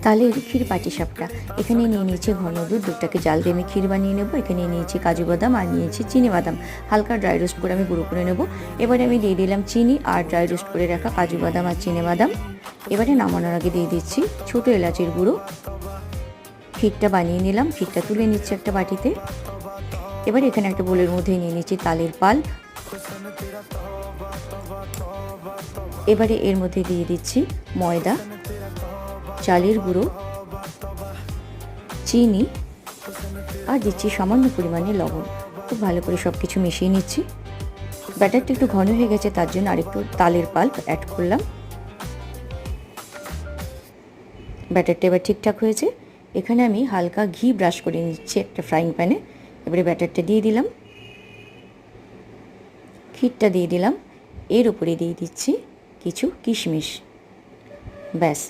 তালের ক্ষীর পাটিসাপটা। এখানে নিয়ে নিয়েছি ঘন দুধ, দুধটাকে জাল দিয়ে আমি ক্ষীর বানিয়ে নেবো। এখানে নিয়েছি কাজু বাদাম আর নিয়েছি চিনি বাদাম, হালকা ড্রাই রোস্ট করে আমি গুঁড়ো করে নেবো। এবারে আমি দিয়ে দিলাম চিনি আর ড্রাই রোস্ট করে রাখা কাজু বাদাম আর চিনি বাদাম। এবারে নামানোর আগে দিয়ে দিচ্ছি ছোটো এলাচের গুঁড়ো। ক্ষীরটা বানিয়ে নিলাম, ক্ষীরটা তুলে নিচ্ছি একটা বাটিতে। এবারে এখানে একটা বোলের মধ্যে নিয়ে নিচ্ছি তালের পাল্প। এবারে এর মধ্যে দিয়ে দিচ্ছি ময়দা, চালের গুঁড়ো, চিনি আর দিচ্ছি সামান্য পরিমাণে লবণ। খুব ভালো করে সব কিছু মিশিয়ে নিচ্ছি। ব্যাটারটা একটু ঘন হয়ে গেছে, তার জন্য আরেকটু তালের পাল্প অ্যাড করলাম। ব্যাটারটা এবার ঠিকঠাক হয়েছে। এখানে আমি হালকা ঘি ব্রাশ করে নিচ্ছি একটা ফ্রাইং প্যানে। এবারে ব্যাটারটা দিয়ে দিলাম, ক্ষীরটা দিয়ে দিলাম, এর উপরে দিয়ে দিচ্ছি কিছু কিশমিশ। ব্যাস,